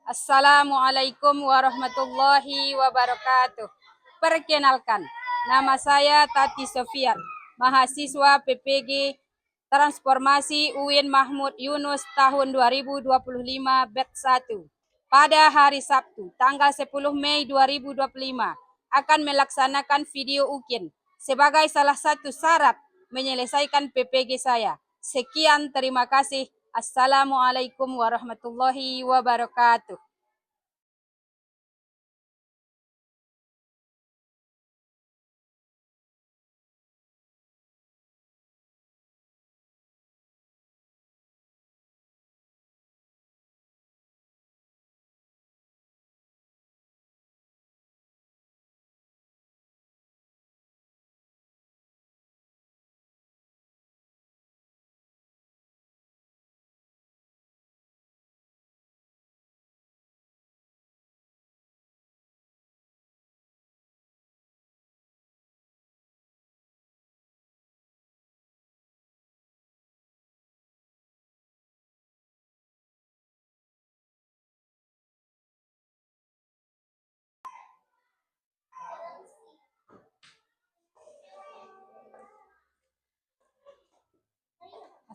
Assalamualaikum warahmatullahi wabarakatuh. Perkenalkan, nama saya Tati Sofian, mahasiswa PPG Transformasi UIN Mahmud Yunus tahun 2025 batch 1. Pada hari Sabtu, tanggal 10 Mei 2025, akan melaksanakan video UKIN sebagai salah satu syarat menyelesaikan PPG saya. Sekian, terima kasih. Assalamualaikum warahmatullahi wabarakatuh.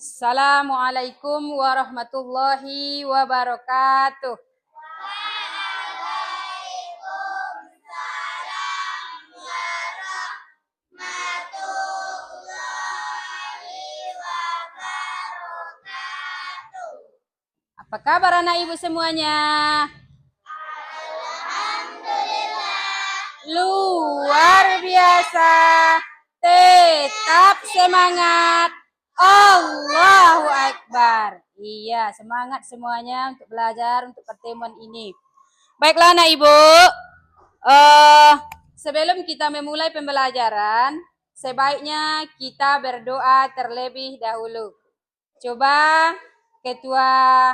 Assalamualaikum warahmatullahi wabarakatuh. Apa kabar anak ibu semuanya? Luar biasa. Tetap semangat. Allahu Akbar. Iya, semangat semuanya untuk belajar untuk pertemuan ini. Baiklah anak ibu. Sebelum kita memulai pembelajaran, sebaiknya kita berdoa terlebih dahulu. Coba ketua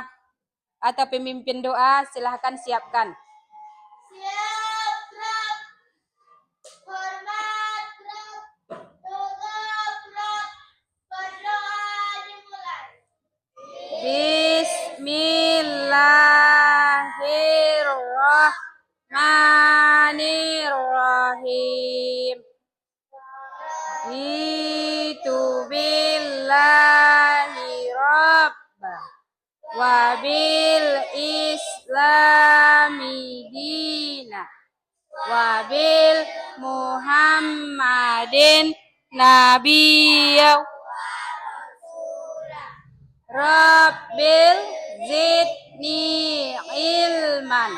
atau pemimpin doa silahkan siapkan. Siap, Rab. Hormat, Rab. Togop, Rab. Berdoa dimulai. Bismillahirrahmanirrahim. Itu billahi rabbah wa bil islami dina wa bil muhammadin nabiyya rabbil zidni ilman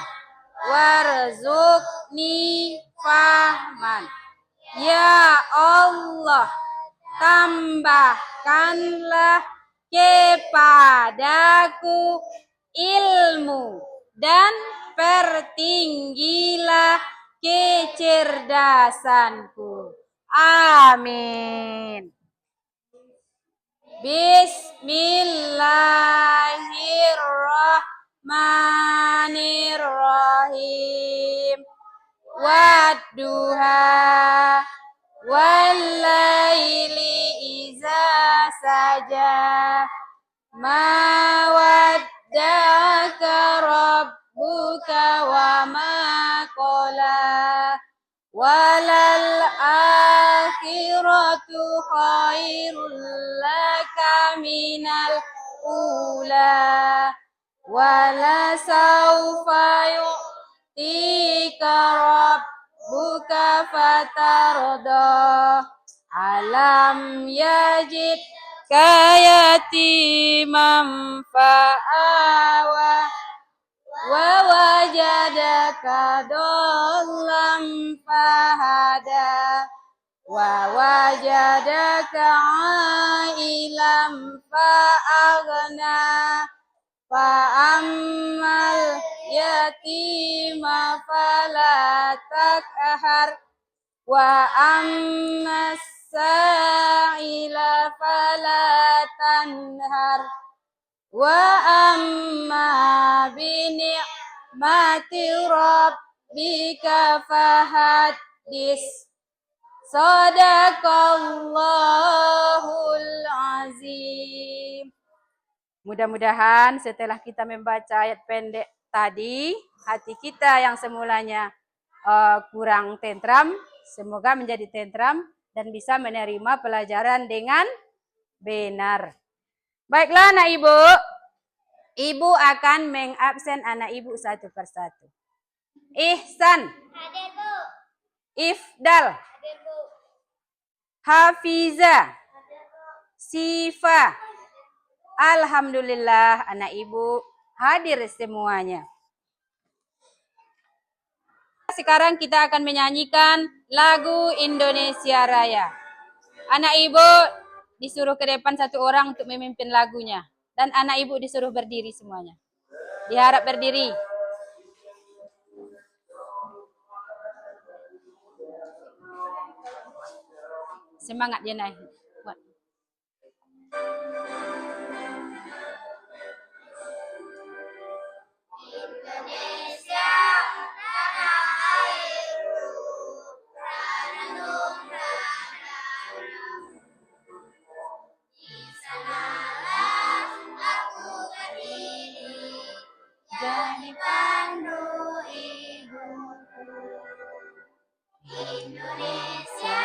warzuqni fahman. Ya Allah, tambahkanlah kepadaku ilmu dan pertinggilah kecerdasanku. Amin. Bismillahirrahmanirrahim. Wadduha wallaili iza saja. Ma wadda'aka rabbuka wa ma qala. Walal akhiratu khairul laka minal ula. Wala sawfa yu'tika rabbuka fatarda. Alam yajid kayatimam fa'awa wa wajadaka dollam fahada wa wajadaka ailam fa'aghna fa'ammal yatima fala takhar wa ammas sa'ila fala tanhar wa amma bini'mati rabbika fahaddis. Sadaqallahul azim. Mudah-mudahan setelah kita membaca ayat pendek tadi, hati kita yang semulanya kurang tentram, semoga menjadi tentram dan bisa menerima pelajaran dengan benar. Baiklah anak ibu, ibu akan mengabsen anak ibu satu persatu. Ihsan, Hadir, Bu. Ifdal, Hadir, Bu. Hafiza, Hadir, Bu. Sifa. Alhamdulillah anak ibu hadir semuanya. Sekarang kita akan menyanyikan lagu Indonesia Raya. Anak ibu disuruh ke depan satu orang untuk memimpin lagunya. Dan anak ibu disuruh berdiri semuanya. Diharap berdiri. Semangat dia naik. Indonesia, tanah airku, ranum di sanalah aku berdiri, jadi pandu ibuku. Indonesia,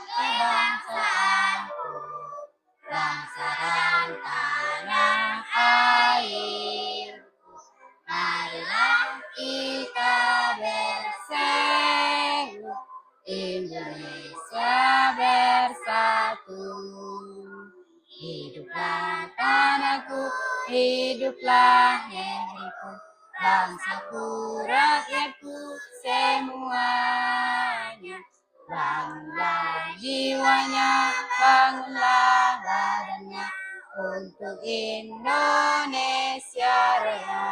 kebangsaanku, bangsa dan tanah airku. Marilah kita berseru, Indonesia bersatu. Hiduplah tanahku, hiduplah negeriku, bangsaku, rakyatku semuanya. Bangunlah jiwanya, bangunlah badannya untuk Indonesia Raya.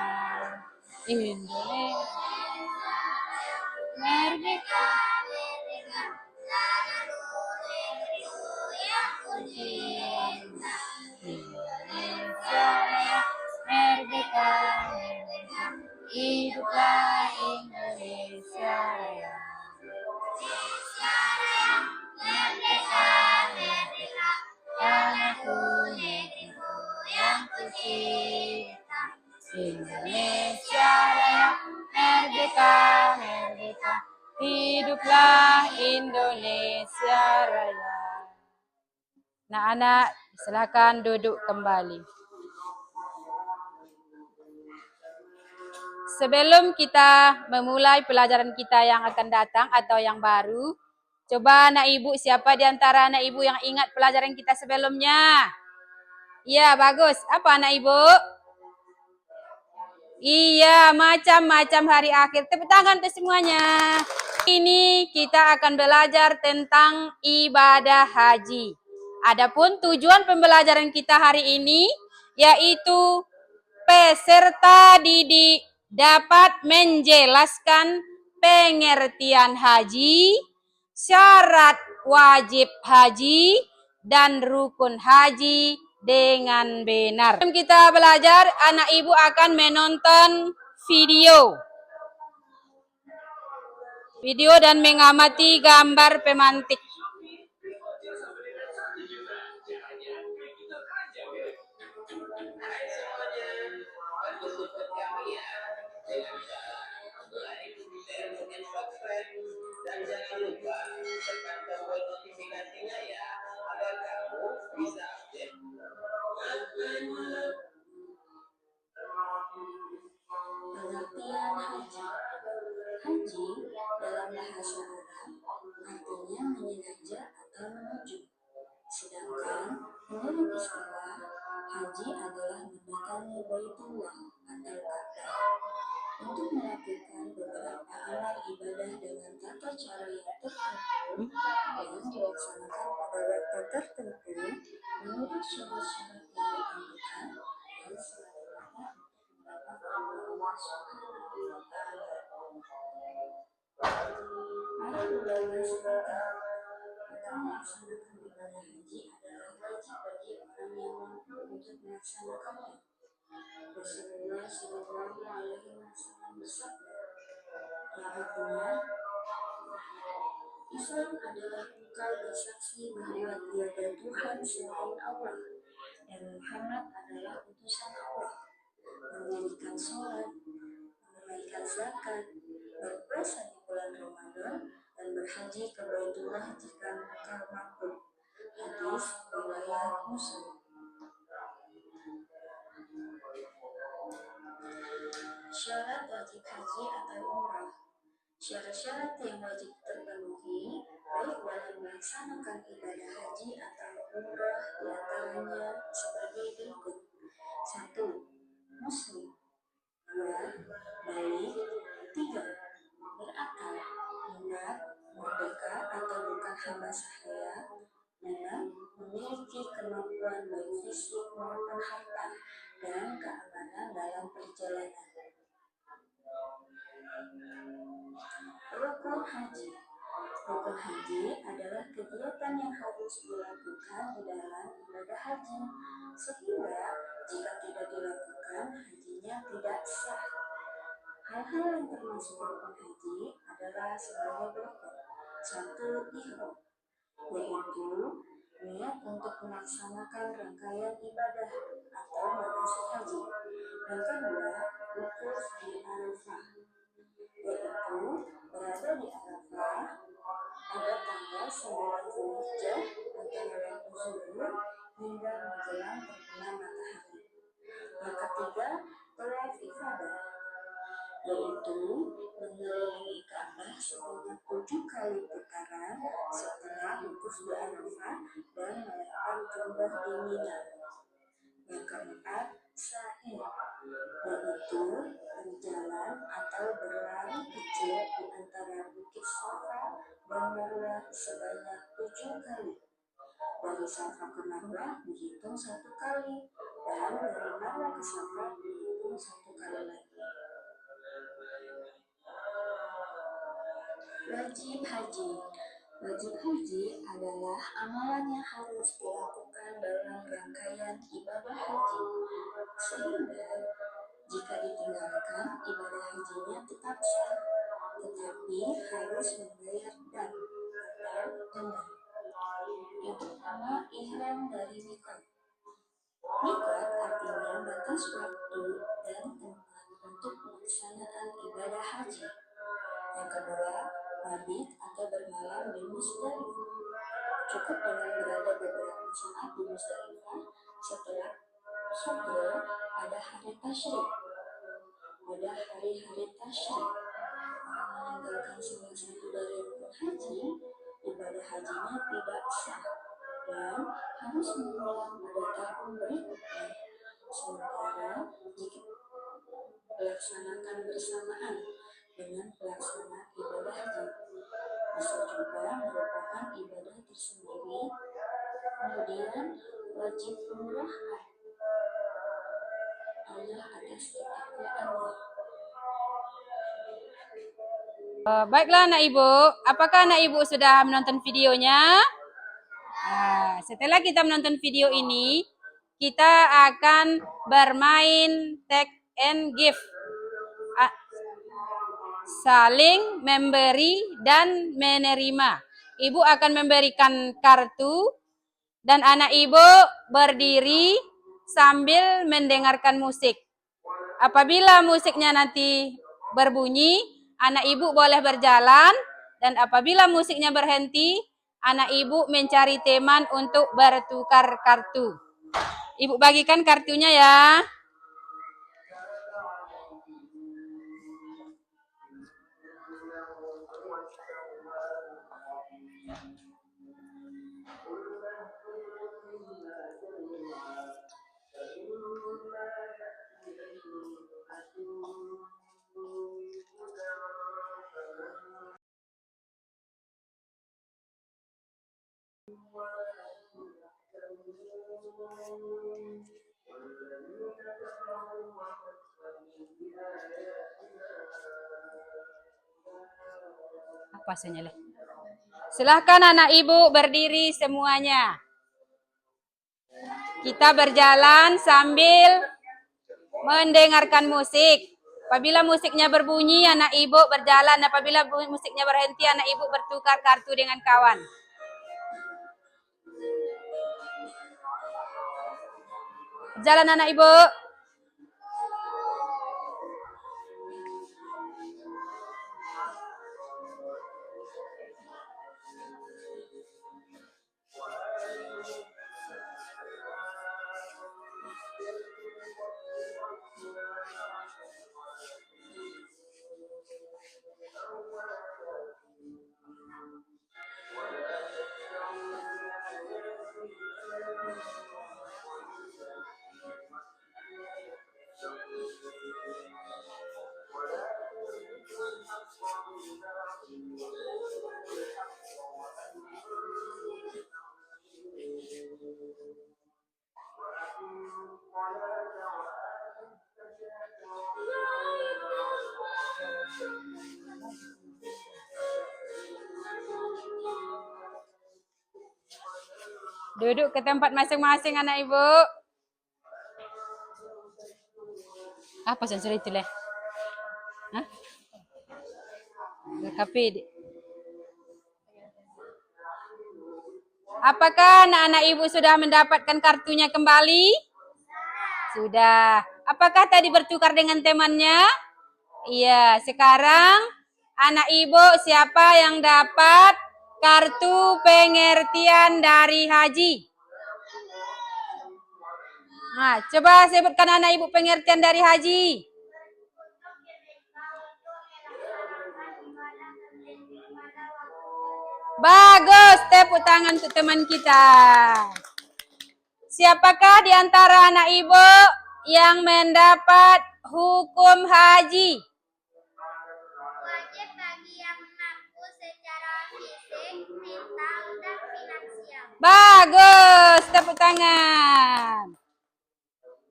Indonesia merdeka, merdeka, tanahku, negeriku yang ku cinta. Indonesia Raya, merdeka, merdeka, hiduplah Indonesia Raya. Indonesia Raya, merdeka, merdeka, tanahku, negeriku yang ku cinta. Indonesia Raya, merdeka, merdeka, hiduplah Indonesia Raya. Anak-anak, silakan duduk kembali. Sebelum kita memulai pelajaran kita yang akan datang atau yang baru, coba anak ibu, siapa di antara anak ibu yang ingat pelajaran kita sebelumnya? Iya, bagus. Apa anak ibu? Iya, macam-macam hari akhir. Tepuk tangan untuk semuanya. Ini kita akan belajar tentang ibadah haji. Adapun tujuan pembelajaran kita hari ini yaitu peserta didik dapat menjelaskan pengertian haji, syarat wajib haji, dan rukun haji dengan benar. Sebelum kita belajar, anak ibu akan menonton video dan mengamati gambar pemantik. Dan jangan lupa tekan tombol notifikasinya ya, agar kamu bisa update. Pengertian haji. Haji dalam bahasa Arab artinya menyengaja atau menuju. Sedangkan menurut istilah, haji adalah mendatangi Baitullah atau Ka'bah untuk melakukan beberapa amal ibadah dengan tata cara yang tertentu yang dilaksanakan pada waktu tertentu menurut syarat-syarat yang ditentukan dan sebagaimana mendapat Allah Subhanahu wa Ta'ala. Para ulama sepakat bahwa melaksanakan ibadah haji adalah wajib bagi orang yang mampu untuk melaksanakannya. Rasulullah Shallallahu Alaihi Wasallam bersabda, yang artinya, Islam adalah engkau bersaksi bahwa tiada Tuhan selain Allah dan Muhammad adalah utusan Allah, mendirikan sholat, berzakat, berpuasa di bulan Ramadan, dan berhaji ke Baitullah jika mampu. Hadis riwayat Muslim. Syarat wajib haji atau umrah. Syarat-syarat yang wajib terpenuhi baik dalam melaksanakan ibadah haji atau umrah diantaranya sebagai berikut: 1. Muslim. 2. Balik. 3. Berakal. 4. Merdeka atau bukan hamba sahaya. 5. Memiliki kemampuan baik fisik maupun harta dan keamanan dalam perjalanan. Rukun haji. Rukun haji adalah kegiatan yang harus dilakukan di dalam ibadah haji, sehingga jika tidak dilakukan, hajinya tidak sah. Hal-hal yang termasuk rukun haji adalah sebagai berikut: 1. Ihram, yaitu niat untuk melaksanakan rangkaian ibadah atau manasik haji. Yang kedua, wukuf di Arafah, yaitu berada di Arafah pada tanggal 9 Zulhijjah antara waktu zuhur hingga menjelang terbenam matahari. Yang ketiga, tawaf ifadah, yaitu mengelilingi Ka'bah sebanyak 7 kali putaran setelah wukuf di Arafah dan melempar jumrah di Mina. Yang keempat, sa'i, yaitu berjalan atau berlari kecil di antara bukit Safa dan Marwah sebanyak 7 kali. Dari Safa ke Marwah dihitung 1 kali, dan dari Marwah ke Safa dihitung 1 kali lagi. Wajib haji. Wajib haji adalah amalan yang harus dilakukan dalam rangkaian ibadah haji, sehingga jika ditinggalkan, ibadah hajinya tetap sah, tetapi harus membayar dam atau denda. Yang pertama, ihram dari mikot. Mikot artinya batas waktu dan tempat untuk pelaksanaan ibadah haji. Yang kedua, mabit atau bermalam di Musdalifah. Cukup dengan berada beberapa saat di Musdalifah setelah subuh pada hari tasyrik. Pada hari-hari tasyrik, orang meninggalkan salah satu dari rukun haji, ibadah hajinya tidak sah dan harus mengulang pada tahun berikutnya. Sementara jika dilaksanakan bersamaan dengan pelaksanaan ibadah haji, bisa juga merupakan ibadah tersendiri. Kemudian wajib umrah Allah atas ketakwaannya. Baiklah anak ibu, apakah anak ibu sudah menonton videonya? Setelah kita menonton video ini, kita akan bermain take and give. Saling memberi dan menerima. Ibu akan memberikan kartu dan anak ibu berdiri sambil mendengarkan musik. Apabila musiknya nanti berbunyi, anak ibu boleh berjalan, dan apabila musiknya berhenti, anak ibu mencari teman untuk bertukar kartu. Ibu bagikan kartunya ya. Apa senyala? Silahkan anak ibu berdiri semuanya. Kita berjalan sambil mendengarkan musik. Apabila musiknya berbunyi, anak ibu berjalan. Apabila musiknya berhenti, anak ibu bertukar kartu dengan kawan. Jalan anak ibu. Duduk ke tempat masing-masing anak ibu. Apa sensor itu leh? Hah? KPD. Apakah anak-anak ibu sudah mendapatkan kartunya kembali? Sudah. Apakah tadi bertukar dengan temannya? Iya. Sekarang anak ibu siapa yang dapat kartu pengertian dari Haji? Nah, coba sebutkan anak ibu pengertian dari Haji. Bagus, tepuk tangan untuk teman kita. Siapakah di antara anak ibu yang mendapat hukum haji? Wajib bagi yang mampu secara fisik, mental, dan finansial. Bagus, tepuk tangan.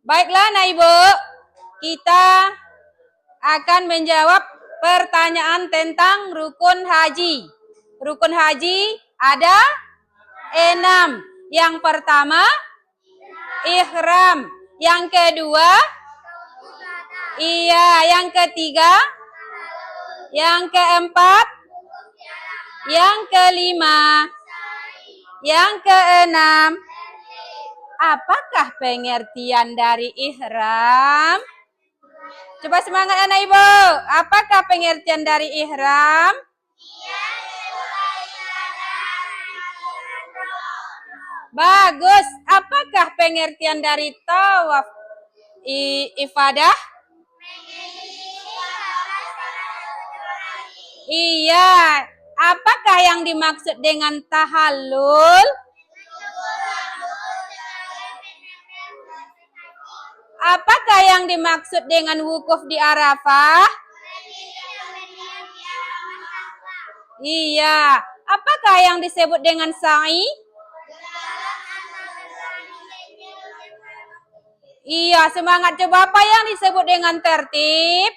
Baiklah anak ibu, kita akan menjawab pertanyaan tentang rukun haji. Rukun haji ada 6. Yang pertama, ihram. Yang kedua, iya. Yang ketiga, yang keempat, yang kelima, yang keenam. Apakah pengertian dari ihram? Coba semangat anak ibu. Apakah pengertian dari ihram? Bagus. Apakah pengertian dari tawaf ifadah? Iya. Apakah yang dimaksud dengan tahallul? Apakah yang dimaksud dengan wukuf di Arafah? Iya. Apakah yang disebut dengan sa'i? Iya, semangat. Coba apa yang disebut dengan tertib?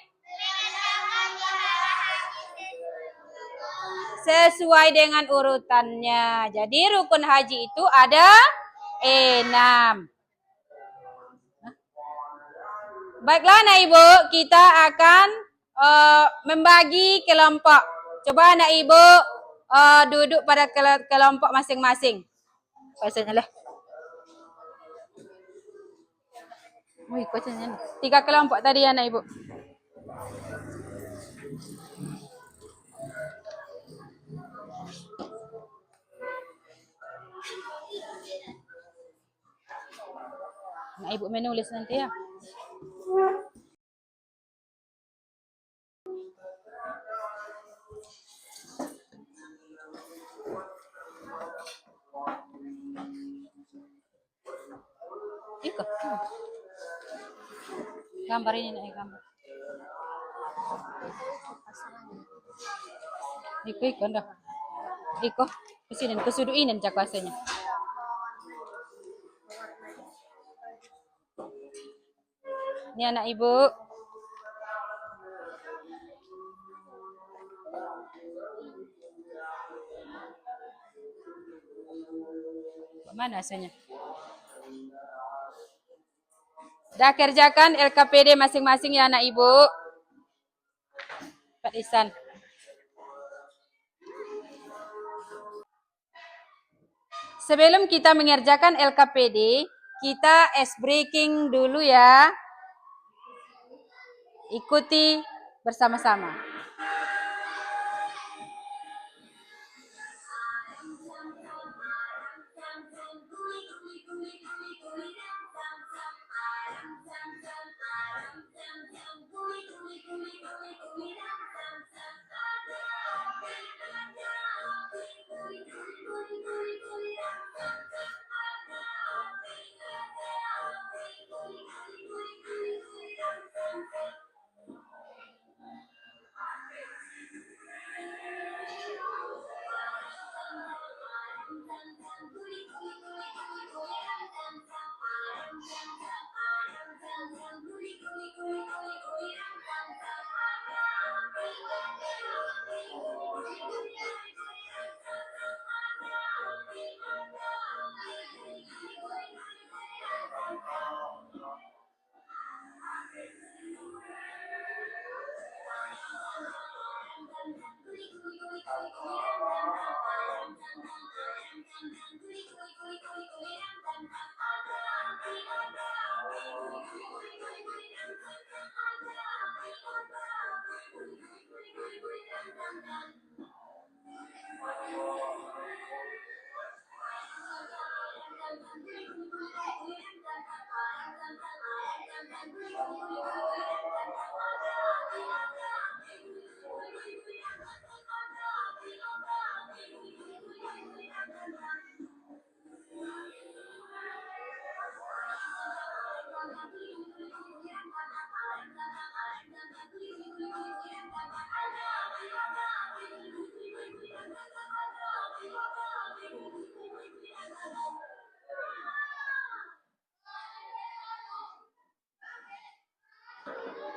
Sesuai dengan urutannya. Jadi rukun haji itu ada 6. Baiklah anak ibu, kita akan membagi kelompok. Coba anak ibu duduk pada kelompok masing-masing. Pasanya lah. 3 kelompok tadi anak ibu. Nah, ibu menulis nanti ya. Iko. Gambar ini nih gambar. Iko dah. Iko kesini kesuduinin cak kuasanya. Ini anak ibu. Mana hasilnya? Dah kerjakan LKPD masing-masing ya anak ibu. Pak Isan. Sebelum kita mengerjakan LKPD, kita ice breaking dulu ya. Ikuti bersama-sama.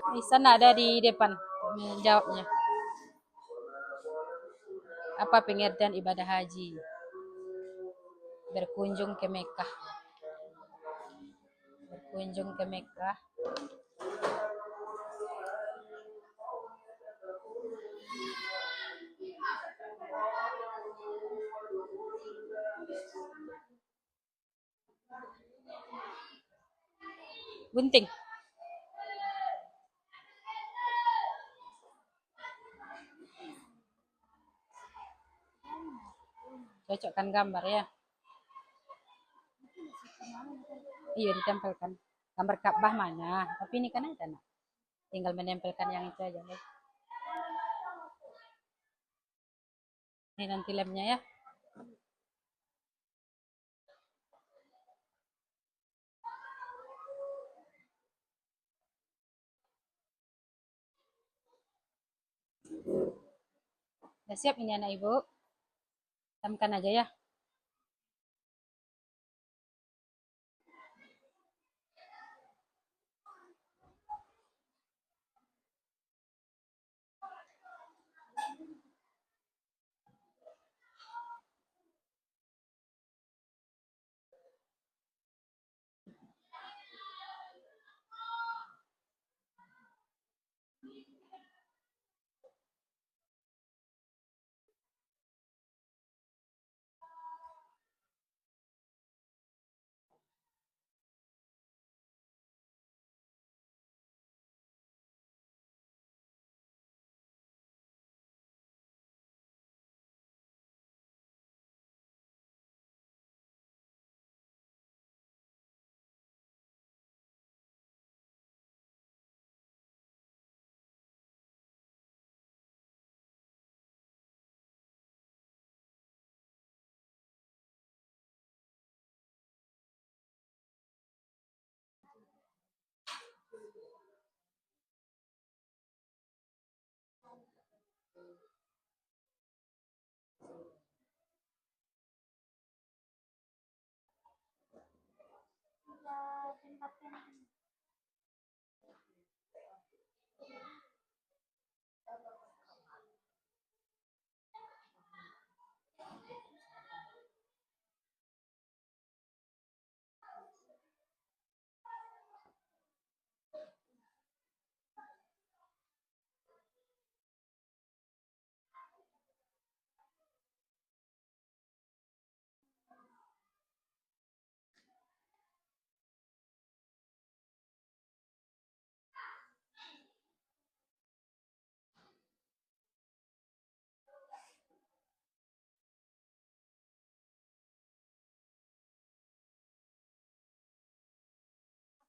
Di sana ada di depan menjawabnya. Apa pengertian ibadah haji? Berkunjung ke Mekah. Berkunjung ke Mekah. Gunting. Cocokkan gambar ya. Iya, ditempelkan. Gambar Ka'bah mana? Tapi ini kan ada, nak. Tinggal menempelkan yang itu aja. Ini nanti lemnya ya. Udah siap ini anak ibu? Tamkan aja ya.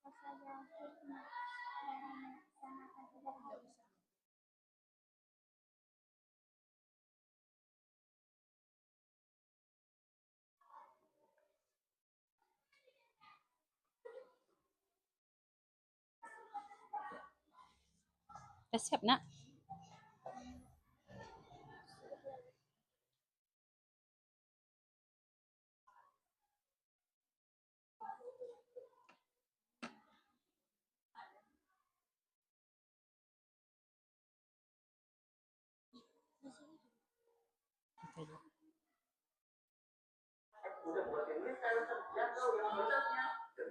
Apa saja hikmah dalam melaksanakan ibadah haji? Udah siap, nak?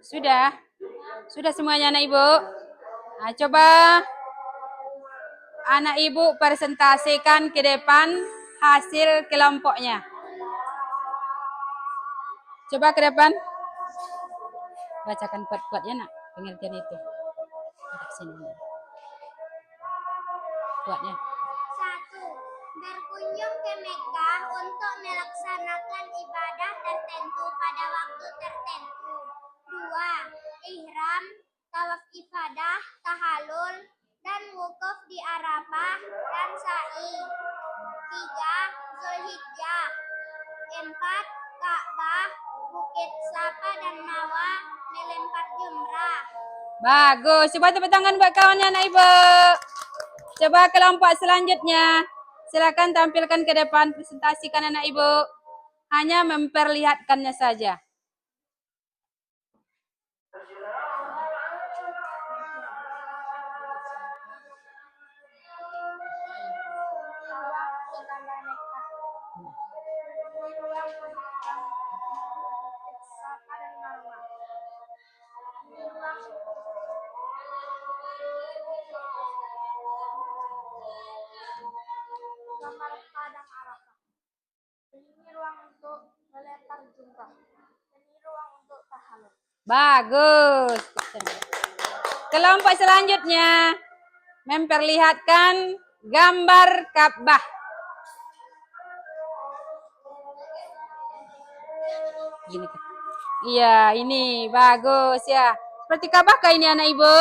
Sudah? Sudah semuanya anak ibu? Nah, coba anak ibu presentasikan ke depan hasil kelompoknya. Coba ke depan. Bacakan kuat-kuat ya, nak, pengertian itu. Sini. Kuatnya. 1. Berkunjung ke Mekah untuk melaksanakan ibadah tertentu pada waktu tertentu. dan Mawa melempar jumrah. Bagus. Coba tepuk tangan buat kawannya anak ibu. Coba kelompok selanjutnya. Silakan tampilkan ke depan, presentasikan anak ibu. Hanya memperlihatkannya saja. Gambar padang Arafah. Ini ruang untuk melempar jumrah. Ini ruang untuk tahallul. Bagus. Kelompok selanjutnya memperlihatkan gambar Ka'bah. Gini kan? Iya, ini bagus ya. Seperti Ka'bah kah ini anak ibu?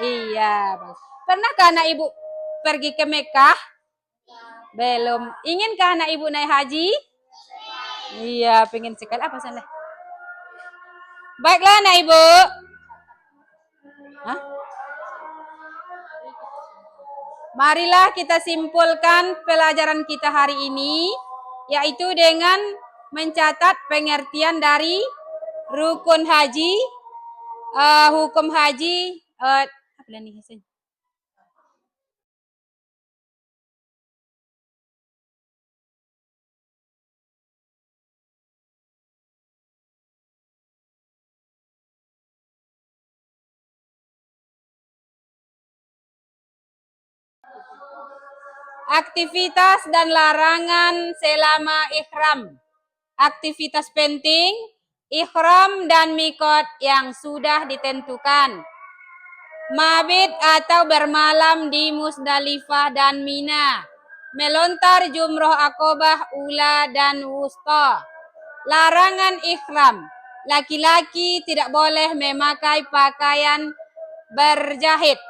Iya, bagus. Pernahkah anak ibu pergi ke Mekah? Belum. Inginkah anak ibu naik haji? Iya, pengen sekali. Apa sana? Baiklah anak ibu. Hah? Marilah kita simpulkan pelajaran kita hari ini, yaitu dengan mencatat pengertian dari rukun haji, hukum haji, apa nih hasilnya? Aktivitas dan larangan selama ihram. Aktivitas penting, ihram dan mikot yang sudah ditentukan. Mabit atau bermalam di Musdalifah dan Mina. Melontar jumroh akobah ula dan wusta. Larangan ihram. Laki-laki tidak boleh memakai pakaian berjahit.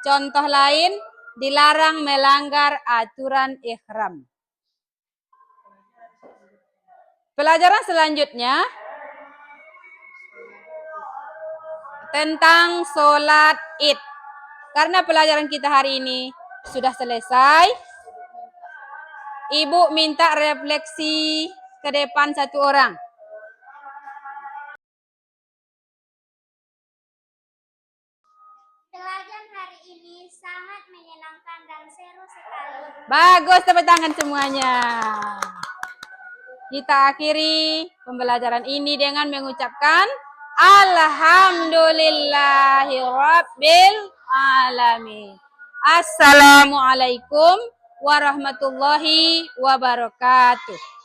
Contoh lain, dilarang melanggar aturan ihram. Pelajaran selanjutnya tentang sholat id. Karena pelajaran kita hari ini sudah selesai, ibu minta refleksi ke depan satu orang. Pelajaran hari ini sangat menyenangkan dan seru sekali. Bagus, tepuk tangan semuanya. Kita akhiri pembelajaran ini dengan mengucapkan Alhamdulillahirabbil alamin. Assalamualaikum warahmatullahi wabarakatuh.